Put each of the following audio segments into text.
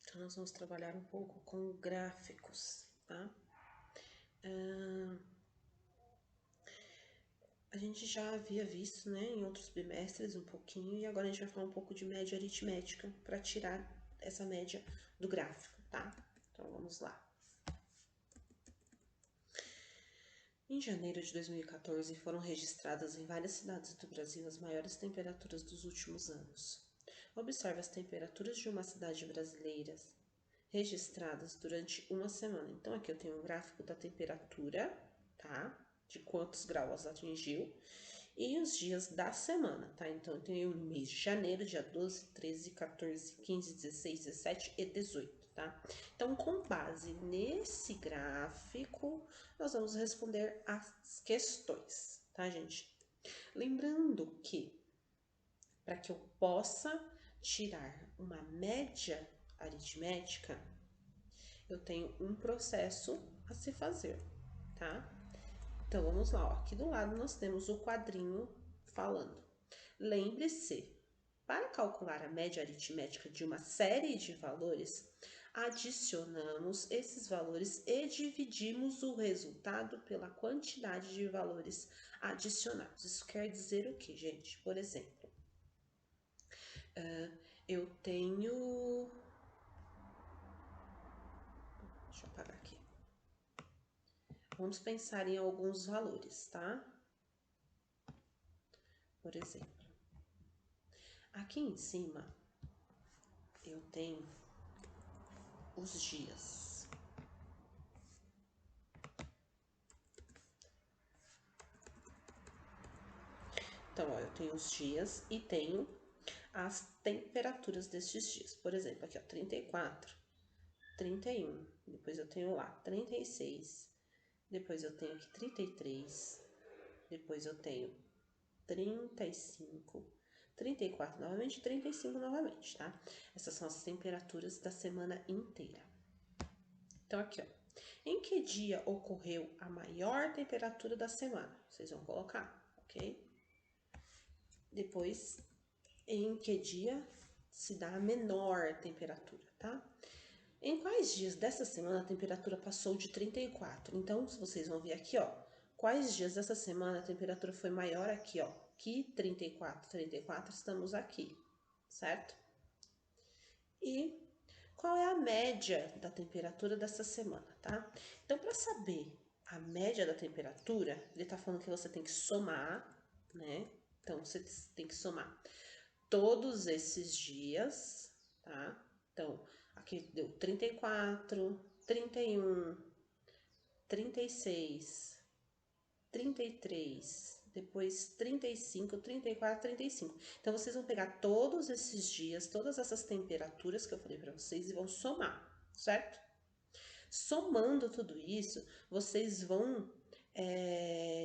Então, nós vamos trabalhar um pouco com gráficos, tá? A gente já havia visto, né, em outros bimestres um pouquinho, e agora a gente vai falar um pouco de média aritmética para tirar essa média do gráfico, tá? Então, vamos lá. Em janeiro de 2014, foram registradas em várias cidades do Brasil as maiores temperaturas dos últimos anos. Observe as temperaturas de uma cidade brasileira registradas durante uma semana. Então, aqui eu tenho um gráfico da temperatura, tá? De quantos graus atingiu e os dias da semana, tá? Então, eu tenho o mês de janeiro, dia 12, 13, 14, 15, 16, 17 e 18, tá? Então, com base nesse gráfico, nós vamos responder as questões, tá, gente? Lembrando que, para que eu possa tirar uma média aritmética, eu tenho um processo a se fazer, tá? Então, vamos lá, ó. Aqui do lado nós temos o quadrinho falando. Lembre-se, para calcular a média aritmética de uma série de valores, adicionamos esses valores e dividimos o resultado pela quantidade de valores adicionados. Isso quer dizer o que, gente? Por exemplo, eu tenho... Deixa eu apagar aqui. Vamos pensar em alguns valores, tá? Por exemplo, aqui em cima eu tenho os dias. Então, ó, eu tenho os dias e tenho as temperaturas destes dias. Por exemplo, aqui ó, 34, 31, depois eu tenho lá 36, depois eu tenho aqui 33, depois eu tenho 35, 34 novamente, 35 novamente, tá? Essas são as temperaturas da semana inteira. Então, aqui, ó. Em que dia ocorreu a maior temperatura da semana? Vocês vão colocar, ok? Depois, em que dia se dá a menor temperatura, tá? Em quais dias dessa semana a temperatura passou de 34? Então, se vocês vão ver aqui, ó, quais dias dessa semana a temperatura foi maior aqui, ó, que 34, 34 estamos aqui, certo? E qual é a média da temperatura dessa semana, tá? Então, para saber a média da temperatura, ele tá falando que você tem que somar, né? Então, você tem que somar todos esses dias, tá? Então, aqui deu 34, 31, 36, 33, depois 35, 34, 35. Então, vocês vão pegar todos esses dias, todas essas temperaturas que eu falei para vocês e vão somar, certo? Somando tudo isso, vocês vão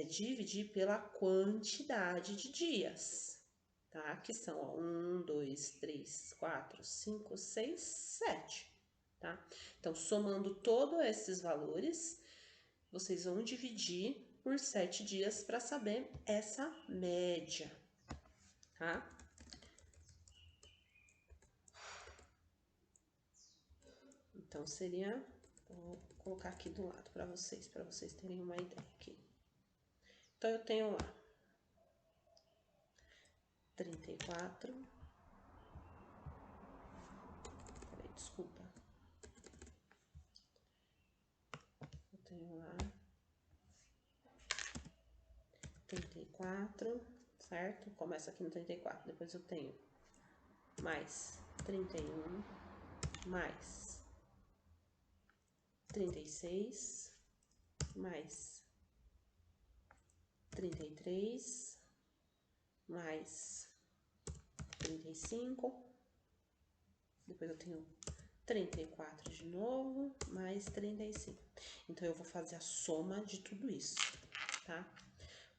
dividir pela quantidade de dias, tá? Que são, ó, 1, 2, 3, 4, 5, 6, 7, tá? Então, somando todos esses valores, vocês vão dividir por 7 dias para saber essa média, tá? Então, seria... Vou colocar aqui do lado para vocês terem uma ideia aqui. Então, eu tenho lá 34. Peraí, desculpa. Eu tenho lá 34, certo? Começa aqui no 34. Depois eu tenho mais 31, mais 36, mais 33, mais 35. Depois eu tenho 34 de novo, mais 35. Então, eu vou fazer a soma de tudo isso, tá?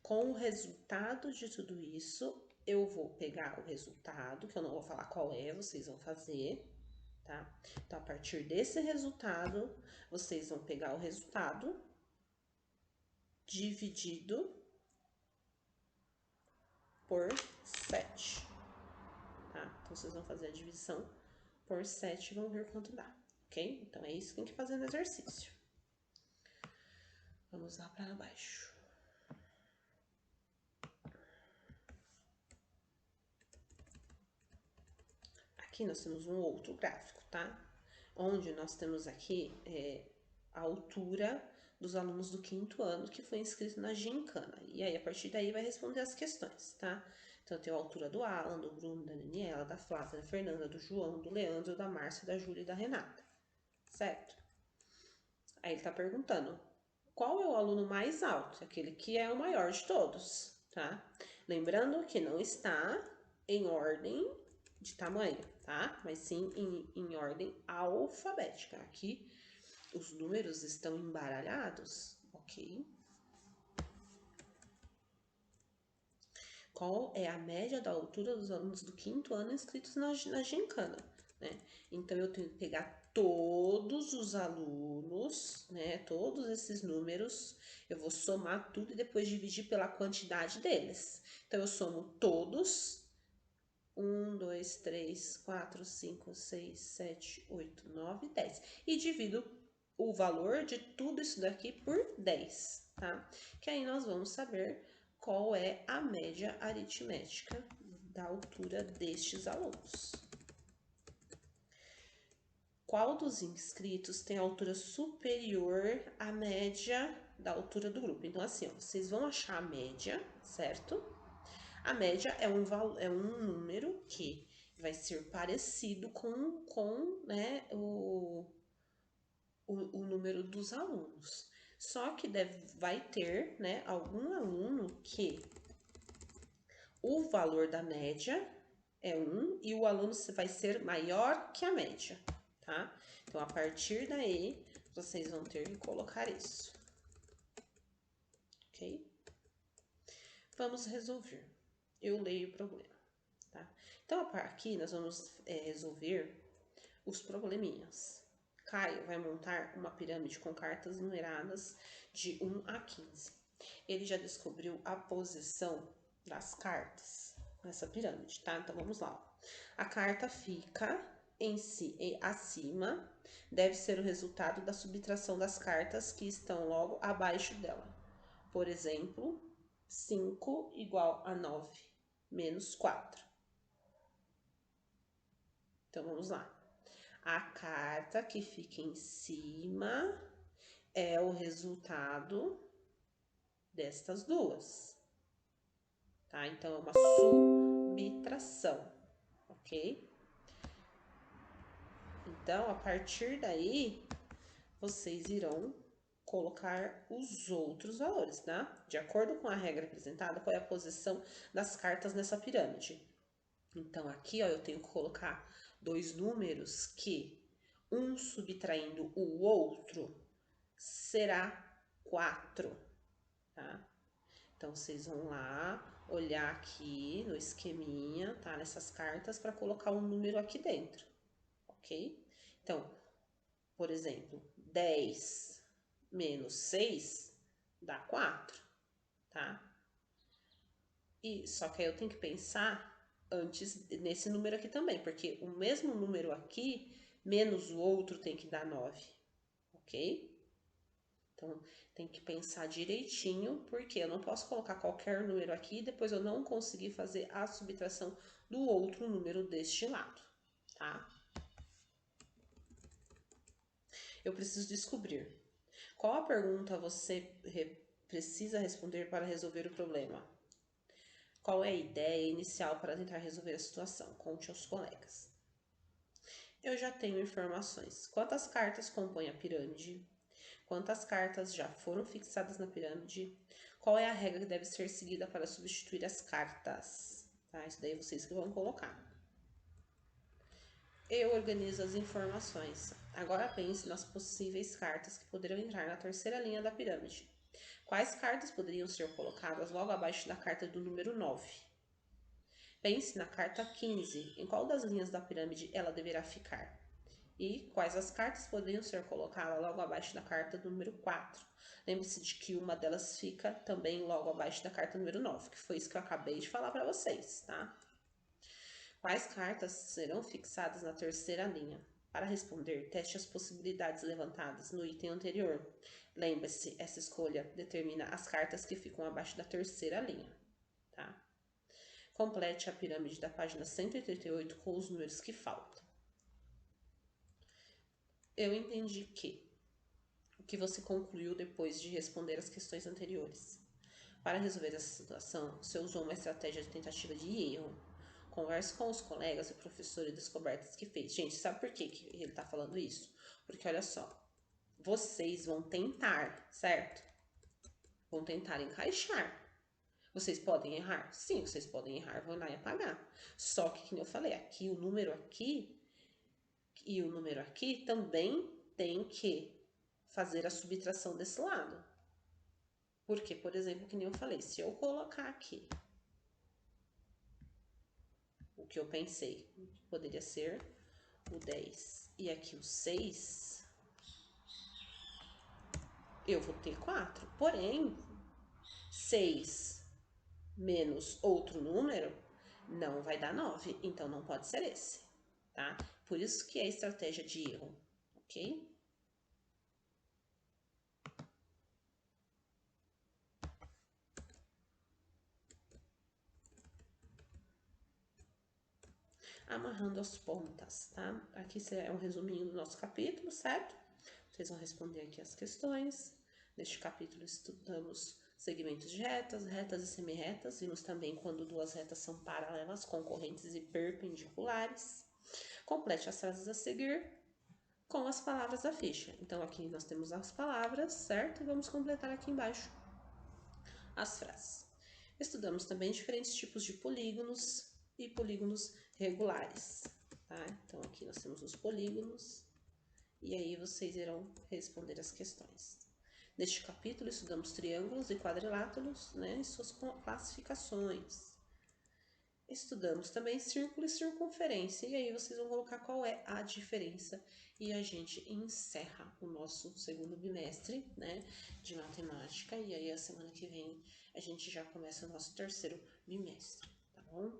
Com o resultado de tudo isso, eu vou pegar o resultado, que eu não vou falar qual é, vocês vão fazer, tá? Então, a partir desse resultado, vocês vão pegar o resultado dividido por 7, tá? Então, vocês vão fazer a divisão por 7, vamos ver quanto dá, ok? Então, é isso que tem que fazer no exercício. Vamos lá para baixo. Aqui nós temos um outro gráfico, tá? Onde nós temos aqui a altura dos alunos do 5º ano que foi inscrito na gincana. E aí, a partir daí, vai responder as questões, tá? Então, eu tenho a altura do Alan, do Bruno, da Daniela, da Flávia, da Fernanda, do João, do Leandro, da Márcia, da Júlia e da Renata, certo? Aí ele tá perguntando, qual é o aluno mais alto? Aquele que é o maior de todos, tá? Lembrando que não está em ordem de tamanho, tá? Mas sim em ordem alfabética. Aqui os números estão embaralhados, ok? Qual é a média da altura dos alunos do 5º ano inscritos na gincana, né? Então, eu tenho que pegar todos os alunos, né? Todos esses números, eu vou somar tudo e depois dividir pela quantidade deles. Então, eu somo todos, 1, 2, 3, 4, 5, 6, 7, 8, 9, 10. E divido o valor de tudo isso daqui por 10, tá? Que aí nós vamos saber qual é a média aritmética da altura destes alunos. Qual dos inscritos tem altura superior à média da altura do grupo? Então, assim, ó, vocês vão achar a média, certo? A média é um número que vai ser parecido com né, o número dos alunos. Só que vai ter, né, algum aluno que o valor da média é 1 e o aluno vai ser maior que a média, tá? Então, a partir daí, vocês vão ter que colocar isso, ok? Vamos resolver. Eu leio o problema, tá? Então, aqui nós vamos resolver os probleminhas. Caio vai montar uma pirâmide com cartas numeradas de 1 a 15. Ele já descobriu a posição das cartas nessa pirâmide, tá? Então, vamos lá. A carta fica em si e acima, deve ser o resultado da subtração das cartas que estão logo abaixo dela. Por exemplo, 5 igual a 9 menos 4. Então, vamos lá. A carta que fica em cima é o resultado destas duas, tá? Então, é uma subtração, ok? Então, a partir daí, vocês irão colocar os outros valores, tá? De acordo com a regra apresentada, qual é a posição das cartas nessa pirâmide? Então, aqui, ó, eu tenho que colocar dois números que, um subtraindo o outro, será 4, tá? Então, vocês vão lá olhar aqui no esqueminha, tá? Nessas cartas, para colocar um número aqui dentro, ok? Então, por exemplo, 10 menos 6 dá 4, tá? E só que aí eu tenho que pensar antes nesse número aqui também, porque o mesmo número aqui menos o outro tem que dar 9, ok? Então, tem que pensar direitinho, porque eu não posso colocar qualquer número aqui e depois eu não conseguir fazer a subtração do outro número deste lado, tá? Eu preciso descobrir qual a pergunta você precisa responder para resolver o problema. Qual é a ideia inicial para tentar resolver a situação? Conte aos colegas. Eu já tenho informações. Quantas cartas compõem a pirâmide? Quantas cartas já foram fixadas na pirâmide? Qual é a regra que deve ser seguida para substituir as cartas? Tá? Isso daí vocês que vão colocar. Eu organizo as informações. Agora pense nas possíveis cartas que poderiam entrar na terceira linha da pirâmide. Quais cartas poderiam ser colocadas logo abaixo da carta do número 9? Pense na carta 15. Em qual das linhas da pirâmide ela deverá ficar? E quais as cartas poderiam ser colocadas logo abaixo da carta do número 4? Lembre-se de que uma delas fica também logo abaixo da carta número 9, que foi isso que eu acabei de falar para vocês, tá? Quais cartas serão fixadas na terceira linha? Para responder, teste as possibilidades levantadas no item anterior. Lembre-se, essa escolha determina as cartas que ficam abaixo da terceira linha, tá? Complete a pirâmide da página 188 com os números que faltam. Eu entendi que o que você concluiu depois de responder as questões anteriores. Para resolver essa situação, você usou uma estratégia de tentativa de erro. Converse com os colegas e professor e descobertas que fez. Gente, sabe por que ele está falando isso? Porque olha só, vocês vão tentar, certo? Vão tentar encaixar. Vocês podem errar? Sim, vocês podem errar, vão lá e apagar. Só que, como eu falei, aqui o número aqui e o número aqui também tem que fazer a subtração desse lado. Porque, por exemplo, que nem eu falei, se eu colocar aqui o que eu pensei, poderia ser o 10 e aqui o 6, eu vou ter 4. Porém, 6 menos outro número não vai dar 9, então não pode ser esse, tá? Por isso que é estratégia de erro, ok? Amarrando as pontas, tá? Aqui é um resuminho do nosso capítulo, certo? Vocês vão responder aqui as questões. Neste capítulo estudamos segmentos de retas, retas e semi-retas. Vimos também quando duas retas são paralelas, concorrentes e perpendiculares. Complete as frases a seguir com as palavras da ficha. Então aqui nós temos as palavras, certo? E vamos completar aqui embaixo as frases. Estudamos também diferentes tipos de polígonos e polígonos regulares, tá? Então aqui nós temos os polígonos e aí vocês irão responder as questões. Neste capítulo estudamos triângulos e quadriláteros, né, e suas classificações. Estudamos também círculo e circunferência, e aí vocês vão colocar qual é a diferença e a gente encerra o nosso segundo bimestre, né, de matemática, e aí a semana que vem a gente já começa o nosso terceiro bimestre, tá bom?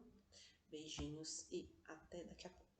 Beijinhos e até daqui a pouco.